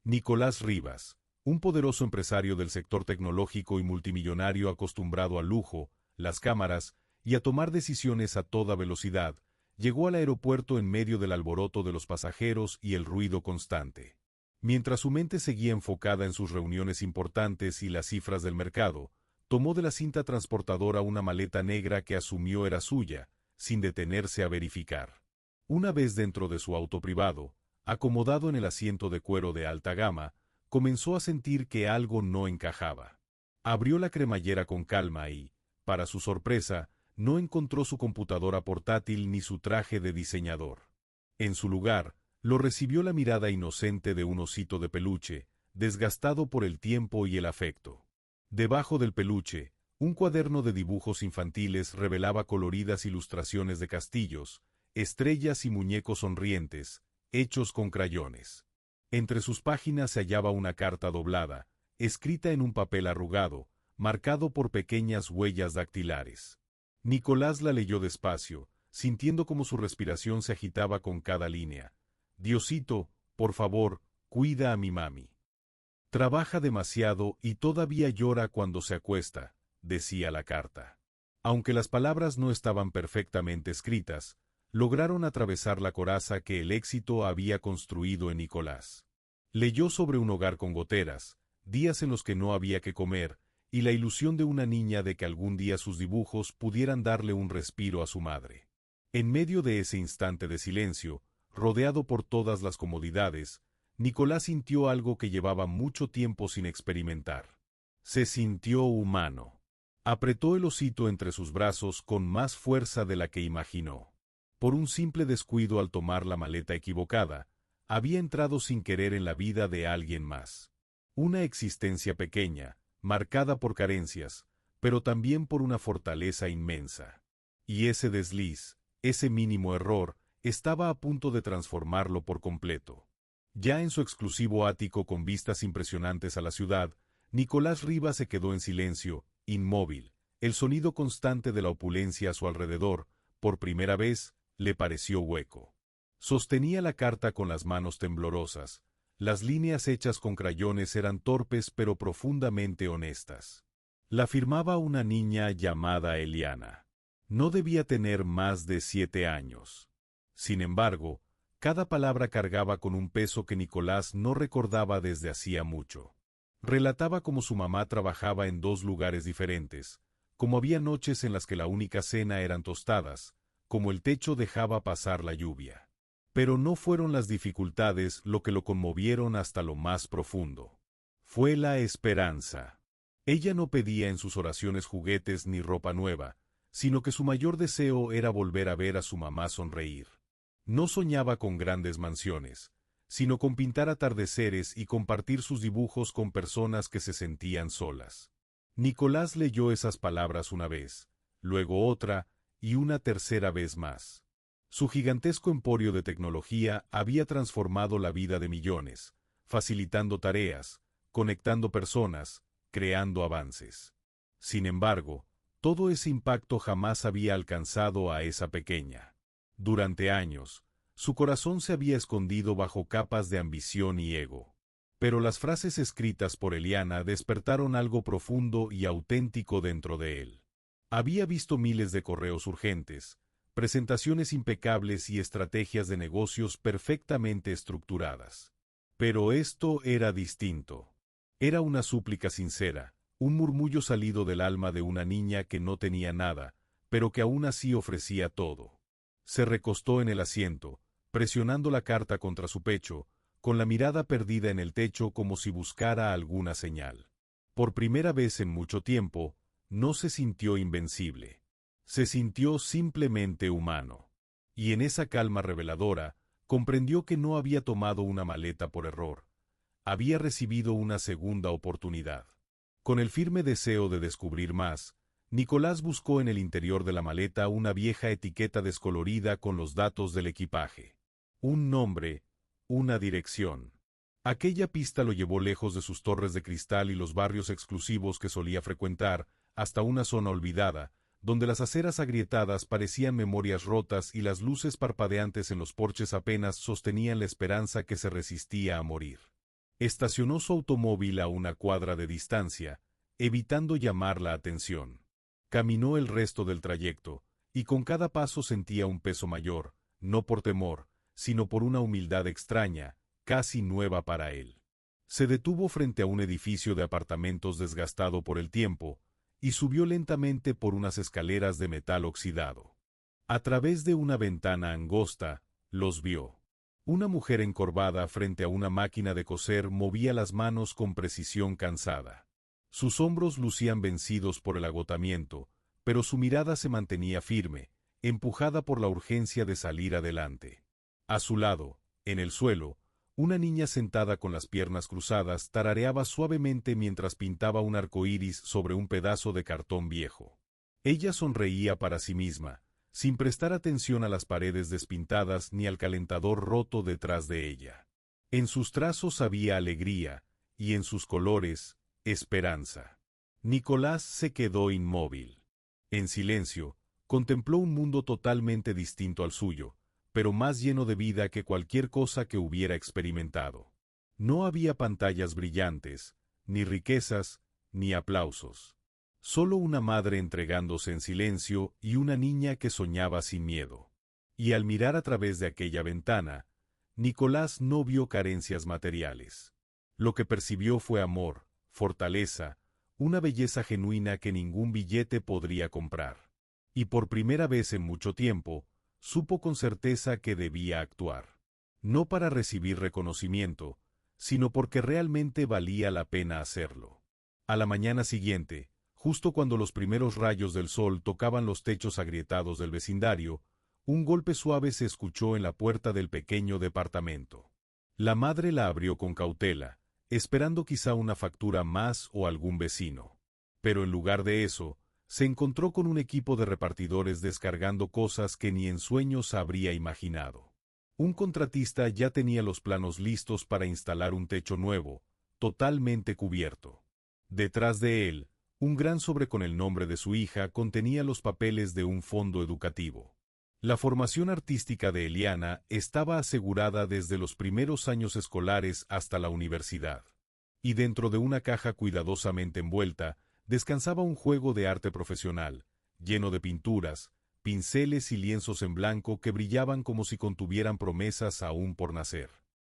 Nicolás Rivas, un poderoso empresario del sector tecnológico y multimillonario acostumbrado al lujo, las cámaras y a tomar decisiones a toda velocidad, llegó al aeropuerto en medio del alboroto de los pasajeros y el ruido constante. Mientras su mente seguía enfocada en sus reuniones importantes y las cifras del mercado, tomó de la cinta transportadora una maleta negra que asumió era suya, sin detenerse a verificar. Una vez dentro de su auto privado, acomodado en el asiento de cuero de alta gama, comenzó a sentir que algo no encajaba. Abrió la cremallera con calma y, para su sorpresa, no encontró su computadora portátil ni su traje de diseñador. En su lugar, lo recibió la mirada inocente de un osito de peluche, desgastado por el tiempo y el afecto. Debajo del peluche, un cuaderno de dibujos infantiles revelaba coloridas ilustraciones de castillos, estrellas y muñecos sonrientes, hechos con crayones. Entre sus páginas se hallaba una carta doblada, escrita en un papel arrugado, marcado por pequeñas huellas dactilares. Nicolás la leyó despacio, sintiendo como su respiración se agitaba con cada línea. Diosito, por favor, cuida a mi mami. Trabaja demasiado y todavía llora cuando se acuesta, decía la carta. Aunque las palabras no estaban perfectamente escritas, lograron atravesar la coraza que el éxito había construido en Nicolás. Leyó sobre un hogar con goteras, días en los que no había que comer, y la ilusión de una niña de que algún día sus dibujos pudieran darle un respiro a su madre. En medio de ese instante de silencio, rodeado por todas las comodidades, Nicolás sintió algo que llevaba mucho tiempo sin experimentar. Se sintió humano. Apretó el osito entre sus brazos con más fuerza de la que imaginó. Por un simple descuido al tomar la maleta equivocada, había entrado sin querer en la vida de alguien más. Una existencia pequeña, marcada por carencias, pero también por una fortaleza inmensa. Y ese desliz, ese mínimo error, estaba a punto de transformarlo por completo. Ya en su exclusivo ático con vistas impresionantes a la ciudad, Nicolás Rivas se quedó en silencio, inmóvil. El sonido constante de la opulencia a su alrededor, por primera vez, le pareció hueco. Sostenía la carta con las manos temblorosas. Las líneas hechas con crayones eran torpes pero profundamente honestas. La firmaba una niña llamada Eliana. No debía tener más de 7 años. Sin embargo, cada palabra cargaba con un peso que Nicolás no recordaba desde hacía mucho. Relataba cómo su mamá trabajaba en 2 lugares diferentes, como había noches en las que la única cena eran tostadas, como el techo dejaba pasar la lluvia. Pero no fueron las dificultades lo que lo conmovieron hasta lo más profundo. Fue la esperanza. Ella no pedía en sus oraciones juguetes ni ropa nueva, sino que su mayor deseo era volver a ver a su mamá sonreír. No soñaba con grandes mansiones, sino con pintar atardeceres y compartir sus dibujos con personas que se sentían solas. Nicolás leyó esas palabras una vez, luego otra y una tercera vez más. Su gigantesco emporio de tecnología había transformado la vida de millones, facilitando tareas, conectando personas, creando avances. Sin embargo, todo ese impacto jamás había alcanzado a esa pequeña. Durante años, su corazón se había escondido bajo capas de ambición y ego. Pero las frases escritas por Eliana despertaron algo profundo y auténtico dentro de él. Había visto miles de correos urgentes, presentaciones impecables y estrategias de negocios perfectamente estructuradas. Pero esto era distinto. Era una súplica sincera, un murmullo salido del alma de una niña que no tenía nada, pero que aún así ofrecía todo. Se recostó en el asiento, presionando la carta contra su pecho, con la mirada perdida en el techo como si buscara alguna señal. Por primera vez en mucho tiempo, no se sintió invencible. Se sintió simplemente humano. Y en esa calma reveladora, comprendió que no había tomado una maleta por error. Había recibido una segunda oportunidad. Con el firme deseo de descubrir más, Nicolás buscó en el interior de la maleta una vieja etiqueta descolorida con los datos del equipaje. Un nombre, una dirección. Aquella pista lo llevó lejos de sus torres de cristal y los barrios exclusivos que solía frecuentar, hasta una zona olvidada, donde las aceras agrietadas parecían memorias rotas y las luces parpadeantes en los porches apenas sostenían la esperanza que se resistía a morir. Estacionó su automóvil a una cuadra de distancia, evitando llamar la atención. Caminó el resto del trayecto, y con cada paso sentía un peso mayor, no por temor, sino por una humildad extraña, casi nueva para él. Se detuvo frente a un edificio de apartamentos desgastado por el tiempo, y subió lentamente por unas escaleras de metal oxidado. A través de una ventana angosta, los vio. Una mujer encorvada frente a una máquina de coser movía las manos con precisión cansada. Sus hombros lucían vencidos por el agotamiento, pero su mirada se mantenía firme, empujada por la urgencia de salir adelante. A su lado, en el suelo, una niña sentada con las piernas cruzadas tarareaba suavemente mientras pintaba un arco iris sobre un pedazo de cartón viejo. Ella sonreía para sí misma, sin prestar atención a las paredes despintadas ni al calentador roto detrás de ella. En sus trazos había alegría, y en sus colores, esperanza. Nicolás se quedó inmóvil. En silencio, contempló un mundo totalmente distinto al suyo, pero más lleno de vida que cualquier cosa que hubiera experimentado. No había pantallas brillantes, ni riquezas, ni aplausos. Solo una madre entregándose en silencio y una niña que soñaba sin miedo. Y al mirar a través de aquella ventana, Nicolás no vio carencias materiales. Lo que percibió fue amor, fortaleza, una belleza genuina que ningún billete podría comprar. Y por primera vez en mucho tiempo, supo con certeza que debía actuar. No para recibir reconocimiento, sino porque realmente valía la pena hacerlo. A la mañana siguiente, justo cuando los primeros rayos del sol tocaban los techos agrietados del vecindario, un golpe suave se escuchó en la puerta del pequeño departamento. La madre la abrió con cautela, esperando quizá una factura más o algún vecino. Pero en lugar de eso, se encontró con un equipo de repartidores descargando cosas que ni en sueños habría imaginado. Un contratista ya tenía los planos listos para instalar un techo nuevo, totalmente cubierto. Detrás de él, un gran sobre con el nombre de su hija contenía los papeles de un fondo educativo. La formación artística de Eliana estaba asegurada desde los primeros años escolares hasta la universidad. Y dentro de una caja cuidadosamente envuelta, descansaba un juego de arte profesional, lleno de pinturas, pinceles y lienzos en blanco que brillaban como si contuvieran promesas aún por nacer.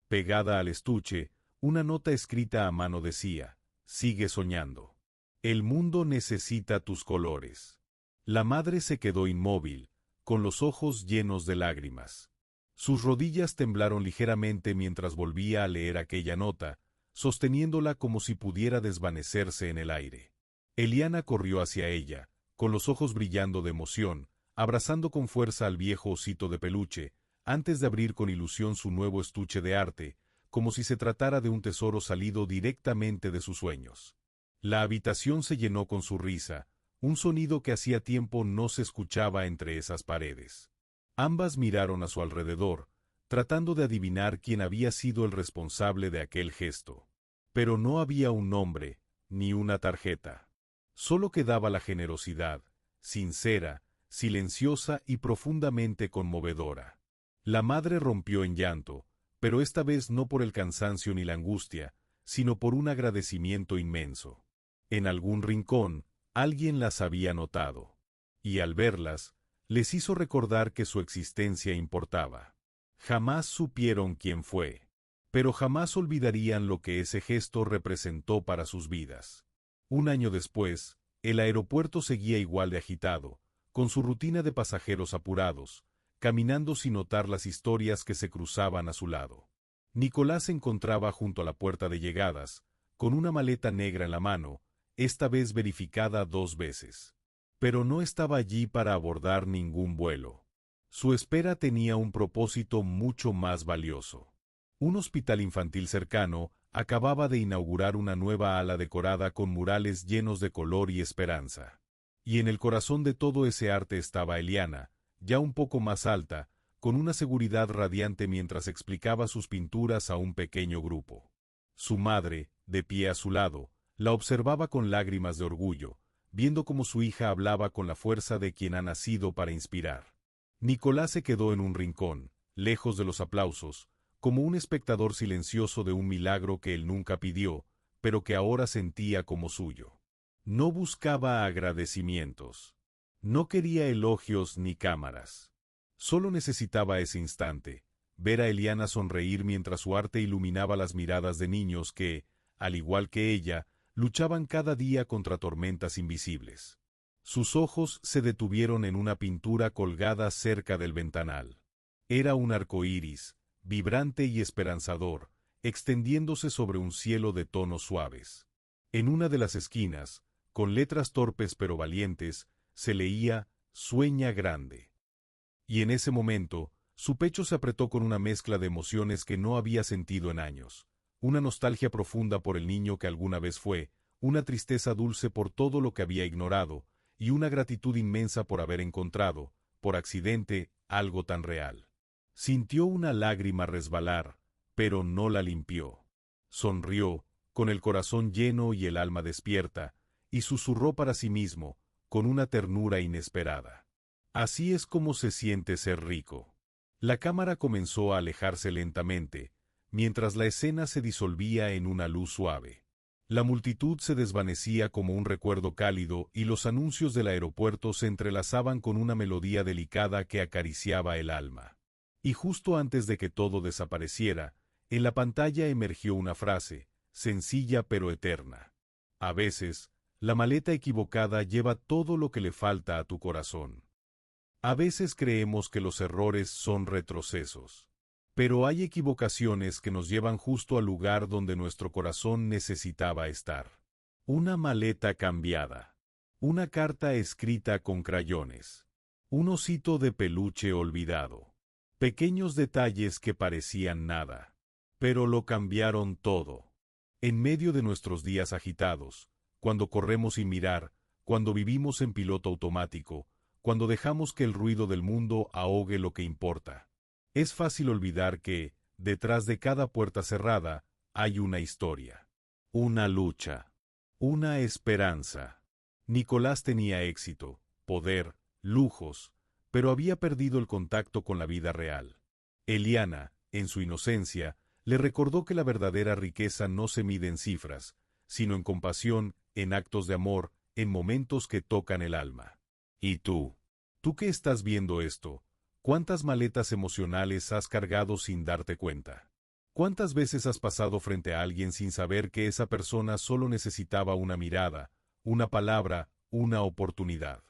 Pegada al estuche, una nota escrita a mano decía: «Sigue soñando. El mundo necesita tus colores». La madre se quedó inmóvil, con los ojos llenos de lágrimas. Sus rodillas temblaron ligeramente mientras volvía a leer aquella nota, sosteniéndola como si pudiera desvanecerse en el aire. Eliana corrió hacia ella, con los ojos brillando de emoción, abrazando con fuerza al viejo osito de peluche, antes de abrir con ilusión su nuevo estuche de arte, como si se tratara de un tesoro salido directamente de sus sueños. La habitación se llenó con su risa, un sonido que hacía tiempo no se escuchaba entre esas paredes. Ambas miraron a su alrededor, tratando de adivinar quién había sido el responsable de aquel gesto. Pero no había un nombre, ni una tarjeta. Solo quedaba la generosidad, sincera, silenciosa y profundamente conmovedora. La madre rompió en llanto, pero esta vez no por el cansancio ni la angustia, sino por un agradecimiento inmenso. En algún rincón, alguien las había notado, y al verlas, les hizo recordar que su existencia importaba. Jamás supieron quién fue, pero jamás olvidarían lo que ese gesto representó para sus vidas. Un año después, el aeropuerto seguía igual de agitado, con su rutina de pasajeros apurados, caminando sin notar las historias que se cruzaban a su lado. Nicolás se encontraba junto a la puerta de llegadas, con una maleta negra en la mano, esta vez verificada 2 veces. Pero no estaba allí para abordar ningún vuelo. Su espera tenía un propósito mucho más valioso. Un hospital infantil cercano acababa de inaugurar una nueva ala decorada con murales llenos de color y esperanza. Y en el corazón de todo ese arte estaba Eliana, ya un poco más alta, con una seguridad radiante mientras explicaba sus pinturas a un pequeño grupo. Su madre, de pie a su lado, la observaba con lágrimas de orgullo, viendo cómo su hija hablaba con la fuerza de quien ha nacido para inspirar. Nicolás se quedó en un rincón, lejos de los aplausos, como un espectador silencioso de un milagro que él nunca pidió, pero que ahora sentía como suyo. No buscaba agradecimientos. No quería elogios ni cámaras. Solo necesitaba ese instante, ver a Eliana sonreír mientras su arte iluminaba las miradas de niños que, al igual que ella, luchaban cada día contra tormentas invisibles. Sus ojos se detuvieron en una pintura colgada cerca del ventanal. Era un arco iris, vibrante y esperanzador, extendiéndose sobre un cielo de tonos suaves. En una de las esquinas, con letras torpes pero valientes, se leía «Sueña grande». Y en ese momento, su pecho se apretó con una mezcla de emociones que no había sentido en años. Una nostalgia profunda por el niño que alguna vez fue, una tristeza dulce por todo lo que había ignorado, y una gratitud inmensa por haber encontrado, por accidente, algo tan real. Sintió una lágrima resbalar, pero no la limpió. Sonrió, con el corazón lleno y el alma despierta, y susurró para sí mismo, con una ternura inesperada. Así es como se siente ser rico. La cámara comenzó a alejarse lentamente, mientras la escena se disolvía en una luz suave. La multitud se desvanecía como un recuerdo cálido y los anuncios del aeropuerto se entrelazaban con una melodía delicada que acariciaba el alma. Y justo antes de que todo desapareciera, en la pantalla emergió una frase, sencilla pero eterna. A veces, la maleta equivocada lleva todo lo que le falta a tu corazón. A veces creemos que los errores son retrocesos. Pero hay equivocaciones que nos llevan justo al lugar donde nuestro corazón necesitaba estar. Una maleta cambiada. Una carta escrita con crayones. Un osito de peluche olvidado. Pequeños detalles que parecían nada. Pero lo cambiaron todo. En medio de nuestros días agitados, cuando corremos sin mirar, cuando vivimos en piloto automático, cuando dejamos que el ruido del mundo ahogue lo que importa. Es fácil olvidar que, detrás de cada puerta cerrada, hay una historia. Una lucha. Una esperanza. Nicolás tenía éxito, poder, lujos, pero había perdido el contacto con la vida real. Eliana, en su inocencia, le recordó que la verdadera riqueza no se mide en cifras, sino en compasión, en actos de amor, en momentos que tocan el alma. ¿Y tú? ¿Tú que estás viendo esto? ¿Cuántas maletas emocionales has cargado sin darte cuenta? ¿Cuántas veces has pasado frente a alguien sin saber que esa persona solo necesitaba una mirada, una palabra, una oportunidad?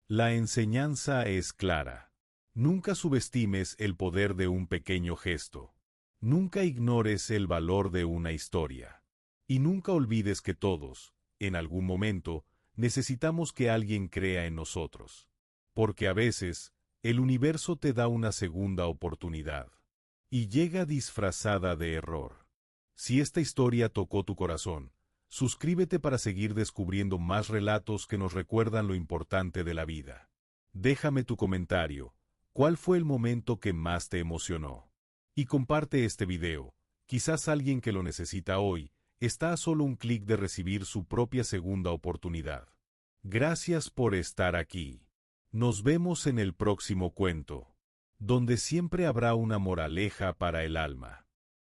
La enseñanza es clara. Nunca subestimes el poder de un pequeño gesto. Nunca ignores el valor de una historia. Y nunca olvides que todos, en algún momento, necesitamos que alguien crea en nosotros. Porque a veces, el universo te da una segunda oportunidad. Y llega disfrazada de error. Si esta historia tocó tu corazón, suscríbete para seguir descubriendo más relatos que nos recuerdan lo importante de la vida. Déjame tu comentario. ¿Cuál fue el momento que más te emocionó? Y comparte este video. Quizás alguien que lo necesita hoy está a solo un clic de recibir su propia segunda oportunidad. Gracias por estar aquí. Nos vemos en el próximo cuento, donde siempre habrá una moraleja para el alma.